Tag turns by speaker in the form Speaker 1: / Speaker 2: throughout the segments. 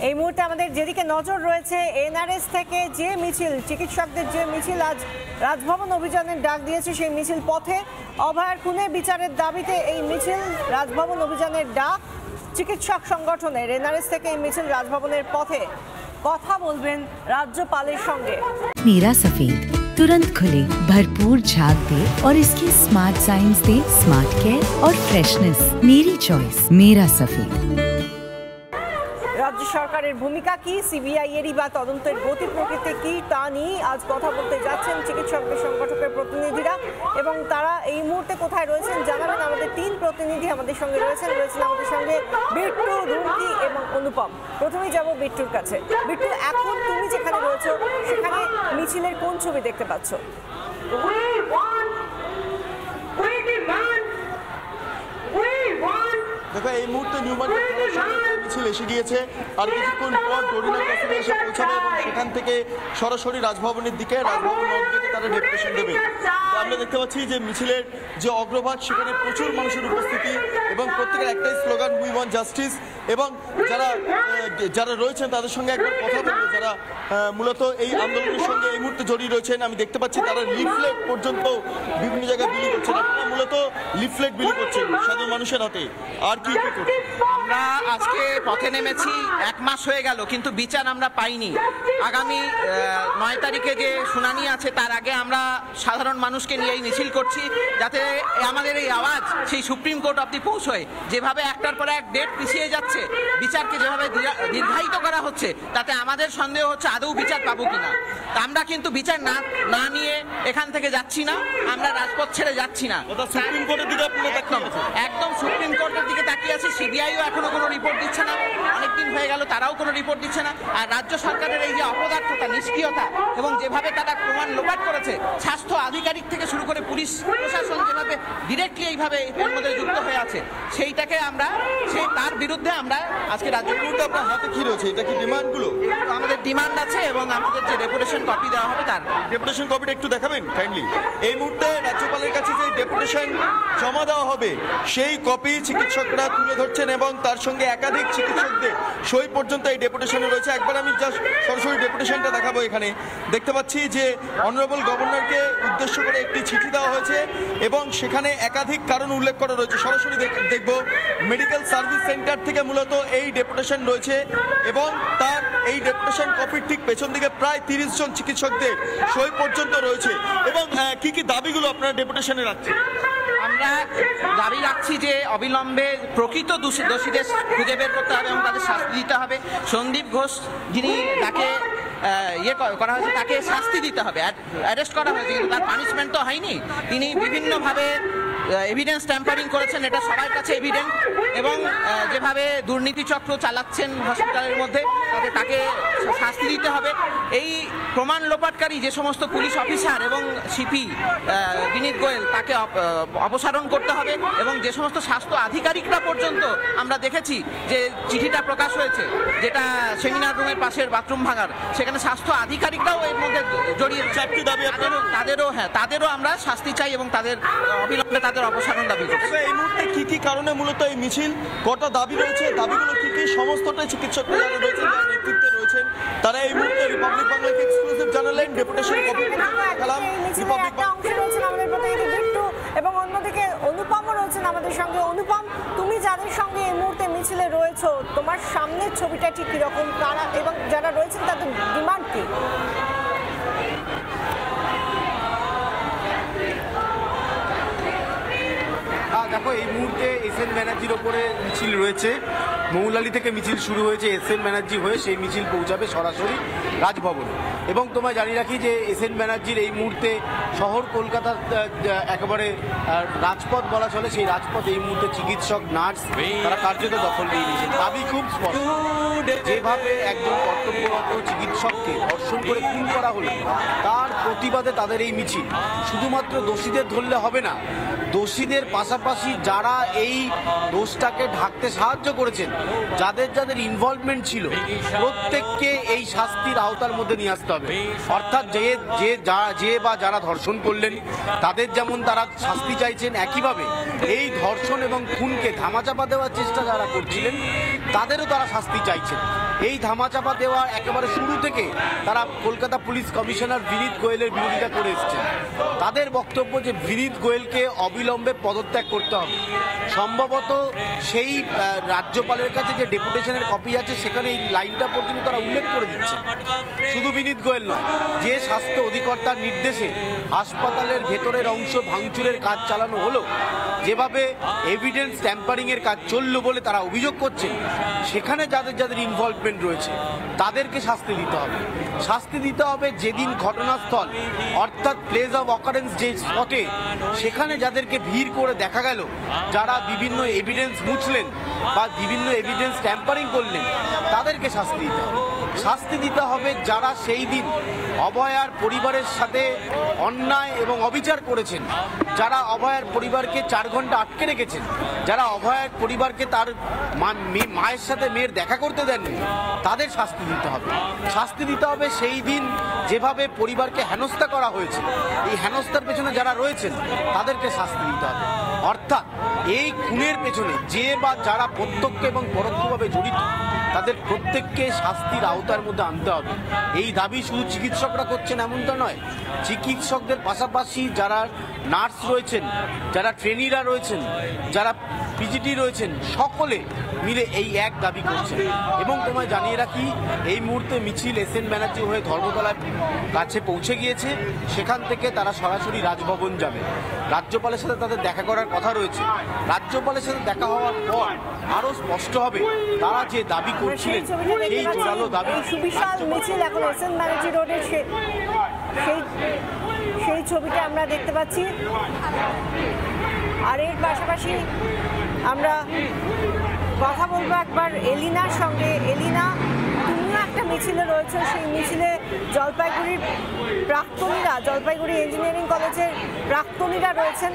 Speaker 1: এই মুহূর্তে আমাদের যেদিকে নজর রয়েছে এনআরএস থেকে যে মিছিল, চিকিৎসকদের যে মিছিল আজ রাজভবন অভিযানের ডাক দিয়েছে, সেই মিছিল পথে অভয়ার খুনে বিচারের দাবিতে এই মিছিল রাজভবন অভিযানের ডাক চিকিৎসক সংগঠনের। এনআরএস থেকে এই মিছিল রাজভবনের পথে। কথা বলবেন রাজ্যপালের সঙ্গে।
Speaker 2: मेरा सफेद तुरंत खुले, भरपूर झाग दे और इसकी स्मार्ट साइंस दे स्मार्ट केयर और फ्रेशनेस। मेरी चॉइस मेरा सफेद।
Speaker 1: রাজ্য সরকারের ভূমিকা কি, সিবিআই এরই বা তদন্তের গতি প্রকৃতি কি, তা নিয়ে আজ কথা বলতে যাচ্ছেন চিকিৎসকদের সংগঠকের প্রতিনিধিরা। এবং তারা এই মুহূর্তে কোথায় রয়েছেন জানাবেন আমাদের তিন প্রতিনিধি আমাদের সঙ্গে রয়েছেন আমাদের সঙ্গে বিট্টু, রুমকি এবং অনুপম। প্রথমেই যাব বিট্টুর কাছে। বিট্টু, এখন তুমি যেখানে রয়েছো সেখানে মিছিলের কোন ছবি দেখতে পাচ্ছ?
Speaker 3: দেখো, এই মুহূর্তে নিউ মার্কেট মিছিল এসে গিয়েছে। আর কিছুক্ষণ পর ডোরিনা ক্রসিংয়ে এসে পৌঁছাবে এবং সেখান থেকে সরাসরি রাজভবনের দিকে, রাজভবন নর্থ গেটে তারা ডেপুটেশন দেবে। আমরা দেখতে পাচ্ছি যে মিছিলের যে অগ্রভাগ সেখানে প্রচুর মানুষের উপস্থিতি এবং প্রত্যেকের একটাই স্লোগান, উই ওয়ান্ট জাস্টিস। এবং যারা রয়েছেন তাদের সঙ্গে একবার কথা বলবো, যারা মূলত এই আন্দোলনের সঙ্গে এই মুহূর্তে জড়িয়ে রয়েছেন। আমি দেখতে পাচ্ছি তারা লিফলেট পর্যন্ত বিভিন্ন জায়গায় বিলি করছেন। আপনারা মূলত লিফলেট বিলি করছেন সাধারণ মানুষের হাতে। আর কি কি করছেন?
Speaker 4: আমরা আজকে পথে নেমেছি, 1 মাস হয়ে গেল, কিন্তু বিচার আমরা পাইনি। আগামী 9 তারিখে যে শুনানি আছে তার আগে আমরা সাধারণ মানুষকে নিয়ে এই মিছিল করছি, যাতে আমাদের এই আওয়াজ সেই সুপ্রিম কোর্ট অবধি পৌঁছয়। যেভাবে একটার পর এক ডেট পিছিয়ে যাচ্ছে, বিচারকে যেভাবে দীর্ঘায়িত করা হচ্ছে, তাতে আমাদের সন্দেহ হচ্ছে আদৌ বিচার পাবো কিনা। তা আমরা কিন্তু বিচার না নিয়ে এখান থেকে যাচ্ছি না, আমরা রাজপথ ছেড়ে যাচ্ছি না।
Speaker 3: সুপ্রিম কোর্টের দিকে
Speaker 4: একদম সুপ্রিম কোর্টের দিকে তাকিয়ে আছি। সিবিআইও এখনো কোনো রিপোর্ট দিচ্ছে না, অনেকদিন হয়ে গেল তারাও কোনো রিপোর্ট দিচ্ছে না। আর রাজ্য সরকারের এই যে অপদার্থতা, নিষ্ক্রিয়তা এবং যেভাবে তারা প্রমাণ লোপাট করেছে, স্বাস্থ্য আধিকারিক থেকে শুরু করে পুলিশ প্রশাসন যেভাবে ডিরেক্টলি এইভাবে এর মধ্যে যুক্ত হয়ে আছে, সেইটাকে আমরা তার বিরুদ্ধে আমরা আজকে রাজ্যগুলোতে
Speaker 3: আপনার হাতে কি রয়েছে? এটা কি ডিমান্ডগুলো?
Speaker 4: আমাদের ডিমান্ড আছে এবং আমাদের যে ডেপুটেশন কপি দেওয়া হবে তার
Speaker 3: ডেপুটেশন কপিটা একটু দেখাবেন কাইন্ডলি। এই মুহূর্তে রাজ্যপালের কাছে যে ডেপুটেশন জমা দেওয়া হবে সেই কপি চিকিৎসকরা তুলে ধরছেন এবং তার সঙ্গে একাধিক চিকিৎসকদের সই পর্যন্ত এই ডেপুটেশনে রয়েছে। একবার আমি জাস্ট সরাসরি ডেপুটেশনটা দেখাবো। এখানে দেখতে পাচ্ছি যে অনারেবল গভর্নরকে উদ্দেশ্য করে একটি চিঠি দেওয়া হয়েছে এবং সেখানে একাধিক কারণ উল্লেখ করা রয়েছে। সরাসরি দেখব মেডিকেল সার্ভিস সেন্টার থেকে মূলত এই ডেপুটেশন রয়েছে এবং তার এই ডেপুটেশন কপির ঠিক পেছন দিকে প্রায় 30 জন চিকিৎসকদের সই পর্যন্ত রয়েছে। এবং কি কি দাবিগুলো আপনারা ডেপুটেশনে রাখছেন?
Speaker 4: আমরা দাবি রাখছি যে অবিলম্বে প্রকৃত দোষীদের খুঁজে বের করতে হবে এবং তাদের শাস্তি দিতে হবে। সন্দীপ ঘোষ যিনি তাকে করা হয়েছে, তাকে শাস্তি দিতে হবে। অ্যারেস্ট করা হয়েছে কিন্তু তার পানিশমেন্ট তো হয়নি। তিনি বিভিন্নভাবে এভিডেন্স ট্যাম্পারিং করেছেন, এটা সবার কাছে এভিডেন্ট। এবং যেভাবে দুর্নীতি চক্র চালাচ্ছেন হসপিটালের মধ্যে, তাকে শাস্তি দিতে হবে। এই প্রমাণ লোপাটকারী যে সমস্ত পুলিশ অফিসার এবং সিপি বিনীত গোয়েল, তাকে অপসারণ করতে হবে। এবং যে সমস্ত স্বাস্থ্য আধিকারিকরা পর্যন্ত আমরা দেখেছি যে চিঠিটা প্রকাশ হয়েছে, যেটা সেমিনার রুমের পাশের বাথরুম ভাঙার, সেখানে স্বাস্থ্য আধিকারিকরাও এর মধ্যে জড়িয়ে
Speaker 3: চারটি দাবি
Speaker 4: তাদেরও আমরা শাস্তি চাই এবং তাদের অবিলম্বে তাদের অপসারণ দাবি করছি।
Speaker 3: এই মুহূর্তে কি কি কারণে মূলত এই মিছিল, কটা দাবি রয়েছে, দাবিগুলো কি কি? সমস্তটাই চিকিৎসকরা যারা রয়েছেন, যারা নেতৃত্বে রয়েছেন, তারা এই মুহূর্তে রিপাবলিক বাংলাকে এক্সক্লুসিভ জানালেন। ডেপুটেশন কপি খেলাম রিপাবলিক
Speaker 1: আমাদের প্রতিনিধি বিট্টু এবং অন্যদিকে অনুপমও রয়েছেন আমাদের সঙ্গে। অনুপম, তুমি যাদের সঙ্গে এই মুহূর্তে মিছিলে রয়েছো, তোমার সামনের ছবিটা ঠিক কিরকম, কারা এবং যারা রয়েছেন তাদের ডিমান্ড কি?
Speaker 5: দেখো, এই মুহূর্তে এসএন ব্যানার্জির ওপরে মিছিল রয়েছে। মৌলালি থেকে মিছিল শুরু হয়েছে, এসএন ব্যানার্জি হয়ে সেই মিছিল পৌঁছাবে সরাসরি রাজভবনে। এবং তোমায় জানিয়ে রাখি যে এসএন ব্যানার্জির এই মুহূর্তে শহর কলকাতার একেবারে রাজপথ বলা চলে, সেই রাজপথ এই মুহূর্তে চিকিৎসক, নার্স তারা কার্যত দখল নিয়ে নিয়েছেন। দাবি খুব স্পষ্ট, যেভাবে একজন কর্তব্যরত চিকিৎসককে ধর্ষণ করে খুন করা হলো, তার প্রতিবাদে তাদের এই মিছিল। শুধুমাত্র দোষীদের ধরলে হবে না, দোষীদের পাশাপাশি যারা এই দোষটাকে ঢাকতে সাহায্য করেছেন, যাদের যাদের ইনভলভমেন্ট ছিল, প্রত্যেককে এই শাস্তির আওতার মধ্যে নিয়ে আসতে হবে। অর্থাৎ যে বা যারা ধর্ষণ করলেন তাদের যেমন তারা শাস্তি চাইছেন, একইভাবে এই ধর্ষণ এবং খুনকে ধামাচাপা দেওয়ার চেষ্টা যারা করছিলেন তাদেরও তারা শাস্তি চাইছেন। এই ধামাচাপা দেওয়া একেবারে শুরু থেকে তারা কলকাতা পুলিশ কমিশনার বিনীত গোয়েলের বিরোধিতা করে এসেছেন। তাদের বক্তব্য যে বিনীত গোয়েলকে অবিলম্বে পদত্যাগ করতে হবে। সম্ভবত সেই রাজ্যপালের কাছে যে ডেপুটেশনের কপি আছে সেখানে এই লাইনটা পর্যন্ত তারা উল্লেখ করে দিচ্ছে। শুধু বিনীত গোয়েল নয়, যে স্বাস্থ্য অধিকর্তার নির্দেশে হাসপাতালের ভেতরের অংশ ভাঙচুরের কাজ চালানো হলো, যেভাবে এভিডেন্স ট্যাম্পারিং এর কাজ চললো বলে তারা অভিযোগ করছেন, সেখানে যাদের যাদের ইনভলভমেন্ট রয়েছে তাদেরকে শাস্তি দিতে হবে। শাস্তি দিতে হবে যেদিন ঘটনাস্থল অর্থাৎ প্লেস অফ অকারেন্স যে স্পটে, সেখানে যাদেরকে ভিড় করে দেখা গেল, যারা বিভিন্ন এভিডেন্স মুছলেন বা বিভিন্ন এভিডেন্স ট্যাম্পারিং করলেন, তাদেরকে শাস্তি দিতে হবে। শাস্তি দিতে হবে যারা সেই দিন অভয়ার পরিবারের সাথে অন্যায় এবং অবিচার করেছেন, যারা অভয়ার পরিবারকে 4 ঘন্টা আটকে রেখেছেন, যারা অভয়ার পরিবারকে তার মায়ের সাথে মেয়ের দেখা করতে দেননি, তাদের শাস্তি দিতে হবে। শাস্তি দিতে হবে সেই দিন যেভাবে পরিবারকে হেনস্থা করা হয়েছে, এই হেনস্থার পেছনে যারা রয়েছেন তাদেরকে শাস্তি দিতে হবে। অর্থাৎ এই খুনের পেছনে যে বা যারা প্রত্যক্ষ এবং পরোক্ষভাবে জড়িত, তাদের প্রত্যেককে শাস্তির আওতার মধ্যে আনতে হবে। এই দাবি শুধু চিকিৎসকরা করছেন এমনটা নয়, চিকিৎসকদের পাশাপাশি যারা নার্স রয়েছেন, যারা ট্রেনিরা রয়েছেন, যারা পিজিটি রয়েছেন, সকলে মিলে এই এক দাবি করছেন। এবং তোমায় জানিয়ে রাখি, এই মুহূর্তে মিছিল এসএন ব্যানার্জি হয়ে ধর্মতলার কাছে পৌঁছে গিয়েছে। সেখান থেকে তারা সরাসরি রাজভবন যাবে। রাজ্যপালের সাথে তাদের দেখা করার কথা রয়েছে। রাজ্যপালের সাথে দেখা হওয়ার পর আরো স্পষ্ট হবে তারা যে দাবি করছিলেন সেই জোরালো দাবি।
Speaker 1: সুবিশাল মিছিল এখন এসএন ব্যানার্জি রোডের সেই ছবিটা আমরা দেখতে পাচ্ছি। আর এর পাশাপাশি আমরা কথা বলবো একবার এলিনার সঙ্গে। এলিনা, তুমিও একটা মিছিলে রয়েছে। সেই মিছিলে জলপাইগুড়ির প্রাক্তনীরা, জলপাইগুড়ি ইঞ্জিনিয়ারিং কলেজের প্রাক্তনীরা রয়েছেন।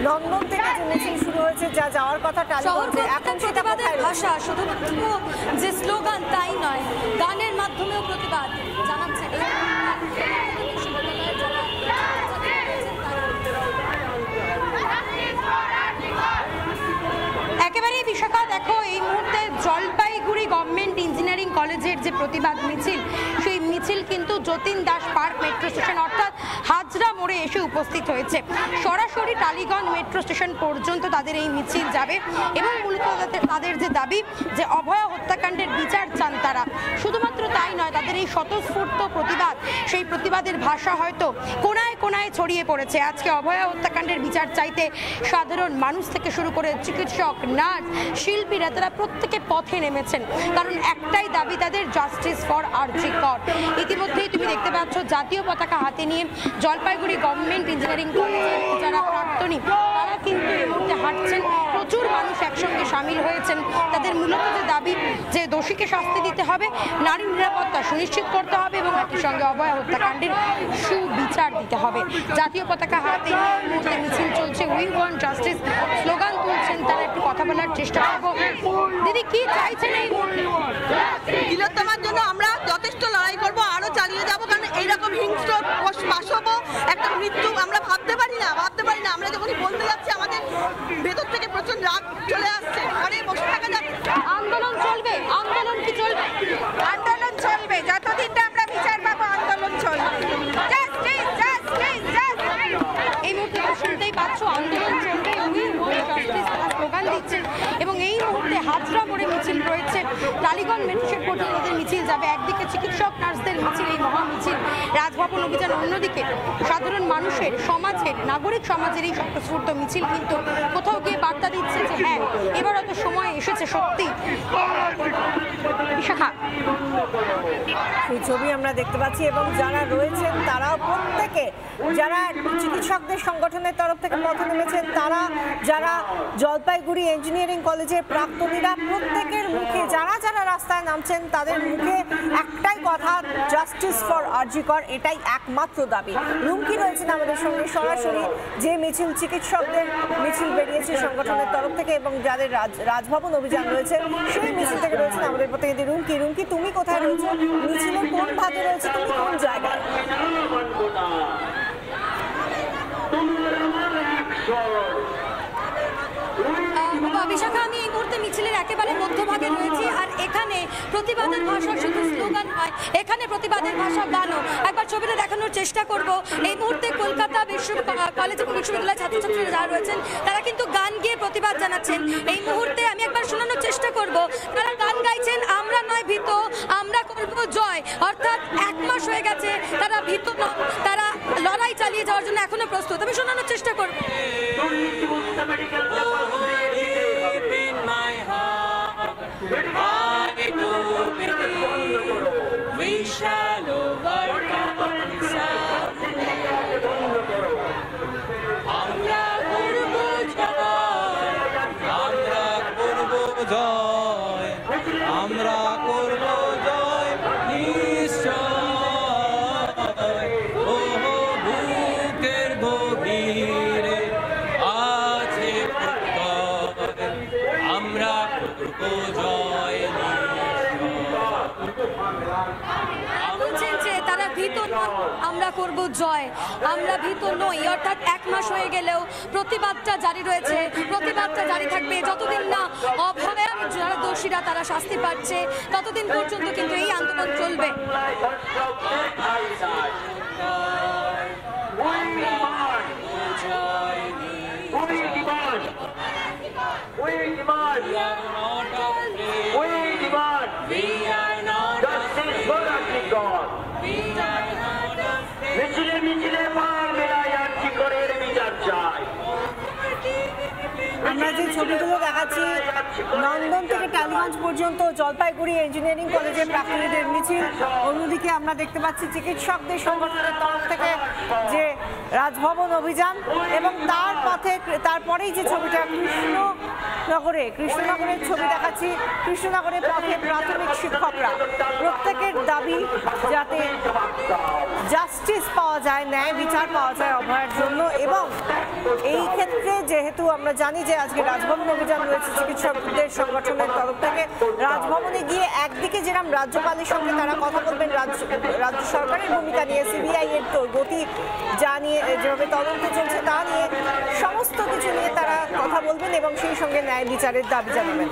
Speaker 1: লন্ডন থেকে যে মিছিল শুরু হয়েছে, যা যাওয়ার কথা টালিগঞ্জে, এখন সেটা কোথায়?
Speaker 6: ভাষা শুধুমাত্র যে স্লোগান তাই নয়, গানের মাধ্যমেও প্রতিবাদ জানাচ্ছে। একেবারেই বিশাখা, দেখো এই মুহূর্তে জলপাইগুড়ি গভর্নমেন্ট ইঞ্জিনিয়ারিং কলেজের যে প্রতিবাদ মিছিল, সেই মিছিল কিন্তু Jatin Das park metro station অর্থাৎ হাজরা মোড়ে এসে উপস্থিত হয়েছে। সরাসরি টালিগঞ্জ মেট্রো স্টেশন পর্যন্ত তাদের এই মিছিল যাবে এবং মূলত তাদের যে দাবি, যে অভয়া হত্যাকাণ্ডের বিচার চান তারা। শুধুমাত্র তাই নয়, তাদের এই স্বতঃস্ফূর্ত প্রতিবাদ, সেই প্রতিবাদের ভাষা হয়তো কোনায় কোনায় ছড়িয়ে পড়েছে। আজকে অভয়া হত্যাকাণ্ডের বিচার চাইতে সাধারণ মানুষ থেকে শুরু করে চিকিৎসক, নার্স, শিল্পীরা তারা প্রত্যেকে পথে নেমেছেন। কারণ একটাই দাবি তাদের, জাস্টিস ফর আরজি কর। ইতিমধ্যেই তুমি দেখতে পাচ্ছ জাতীয় পতাকা হাতে নিয়ে জলপাইগুড়ি গভর্নমেন্ট ইঞ্জিনিয়ারিং কলেজের যারা প্রাক্তনী, তারা কিন্তু এই মুহূর্তে হাঁটছেন। প্রচুর মানুষ একসঙ্গে সামিল হয়েছেন। তাদের মূলত যে দাবি, যে দোষীকে শাস্তি দিতে হবে, নারী নিরাপত্তা সুনিশ্চিত করতে হবে এবং একই সঙ্গে অভয়া হত্যাকাণ্ডের সুবিচার দিতে হবে। জাতীয় পতাকা হাতে নিয়ে এই মুহূর্তে মিছিল চলছে। উই ওয়ান্ট জাস্টিস স্লোগান তুলছেন তারা। একটু কথা বলার চেষ্টা করবো। দিদি, কি চাইছেন এই মুহূর্তে?
Speaker 7: তিলোত্তমার জন্য আমরা যথেষ্ট লড়াই করব, আরো চালিয়ে যাব। কারণ এইরকম হিংস্র পাশব একটা মৃত্যু আমরা ভাবতে পারি না। আমরা যখনই বলতে যাচ্ছি আমাদের ভেতর থেকে প্রচন্ড রাগ চলে আসছে। ঘরে বসে থাকা যাচ্ছে।
Speaker 6: আন্দোলন চলবে? আন্দোলন কি চলবে?
Speaker 7: আন্দোলন চলবে, যতদিন না আমরা বিচার পাবো আন্দোলন চলবে।
Speaker 6: এই মুহূর্তে শুনতেই পাচ্ছ, আন্দোলন চলবে, স্লোগান দিচ্ছেন। এবং এই মুহূর্তে হাজরা মোড়ে মিছিল রয়েছে। টালিগঞ্জ মেট্রো পর্যন্ত তাদের মিছিল যাবে। একদিকে চিকিৎসক, নার্সদের মিছিল, এই মহা মিছিল, রাজভবন অভিযান। অন্যদিকে সাধারণ মানুষের, সমাজের, নাগরিক সমাজের এই স্বতঃস্ফূর্ত মিছিল কিন্তু কোথাও গিয়ে বার্তা দিচ্ছে যে হ্যাঁ, এবার হয়তো সময় এসেছে সত্যি। বিশাখা,
Speaker 1: সেই ছবি আমরা দেখতে পাচ্ছি। এবং যারা রয়েছেন তারাও প্রত্যেকে, যারা চিকিৎসকদের সংগঠনের তরফ থেকে পথে নেমেছেন, তারা যারা জলপাইগুড়ি ইঞ্জিনিয়ারিং কলেজের প্রাক্তনীরা, প্রত্যেকের মুখে, যারা যারা রাস্তায় নামছেন তাদের মুখে একটাই কথা, জাস্টিস ফর আরজি কর। এটাই একমাত্র দাবি। রুমকি রয়েছেন আমাদের সঙ্গে সরাসরি। যে মিছিল, চিকিৎসকদের মিছিল বেরিয়েছে সংগঠনের তরফ থেকে এবং যাদের রাজভবন অভিযান রয়েছে, সেই মিছিল থেকে রয়েছেন আমাদের প্রতিনিধি রুমকি। রুমকি, তুমি কোথায় রয়েছো? মিছিলের কোন ভাগে রয়েছে? তুমি কোন জায়গায়?
Speaker 6: বিশাখা, আমি এই মুহূর্তে মিছিলের একেবারে মধ্যভাগে রয়েছি, আর এখানে প্রতিবাদের ভাষা শুধু স্লোগান নয়, এখানে প্রতিবাদের ভাষা গানও। একবার ছবিটা দেখানোর চেষ্টা করব। এই মুহূর্তে কলকাতা কলেজ এবং বিশ্ববিদ্যালয়ের ছাত্রছাত্রীরা যারা রয়েছেন তারা কিন্তু গান গিয়ে প্রতিবাদ জানাচ্ছেন। এই মুহূর্তে আমি একবার শোনানোর চেষ্টা করব। তারা গান গাইছেন, আমরা নয় ভীত, আমরা করব জয়। অর্থাৎ 1 মাস হয়ে গেছে, তারা ভীত নন, তারা লড়াই চালিয়ে যাওয়ার জন্য এখনো প্রস্তুত। আমি শোনানোর চেষ্টা করব।
Speaker 8: We shall overcome. আমরা করব জয়, আমরা করব জয়, আমরা করব জয় নিশ্চয়। ও বুকের গভীরে আছে প্রত্যয়, আমরা করব জয়
Speaker 6: বলছেন যে তারা ভীত নন, আমরা করব জয়, আমরা ভীত নই। অর্থাৎ 1 মাস হয়ে গেলেও প্রতিবাদটা জারি রয়েছে, প্রতিবাদটা জারি থাকবে যতদিন না অভয়ার যারা দোষীরা তারা শাস্তি পাচ্ছে, ততদিন পর্যন্ত কিন্তু এই আন্দোলন চলবে।
Speaker 1: আমরা যে ছবিগুলো দেখাচ্ছি নন্দন থেকে টালিগঞ্জ পর্যন্ত জলপাইগুড়ি ইঞ্জিনিয়ারিং কলেজের প্রাক্তনীদের মিছিল, অন্যদিকে আমরা দেখতে পাচ্ছি চিকিৎসকদের সংগঠনের তরফ থেকে যে রাজভবন অভিযান, এবং তারপরেই যে ছবিটা কৃষ্ণনগরের ছবি দেখাচ্ছি। কৃষ্ণনগরের পথে প্রাথমিক শিক্ষকরা প্রত্যেকের দাবি যাতে জাস্টিস পাওয়া যায়, ন্যায় বিচার পাওয়া যায় অভয়ের জন্য। এবং এই ক্ষেত্রে যেহেতু আমরা জানি যে আজকে রাজভবন অভিযান রয়েছে চিকিৎসকদের সংগঠনের তরফ থেকে, রাজভবনে গিয়ে একদিকে যেরকম রাজ্যপালের সঙ্গে তারা কথা বলবেন রাজ্য সরকারের ভূমিকা নিয়ে, সিবিআই এর গতি যা নিয়ে যেভাবে তদন্ত চলছে তা নিয়ে, সমস্ত কিছু নিয়ে তারা কথা বলবেন এবং সেই সঙ্গে ন্যায় বিচারের দাবি জানাবেন।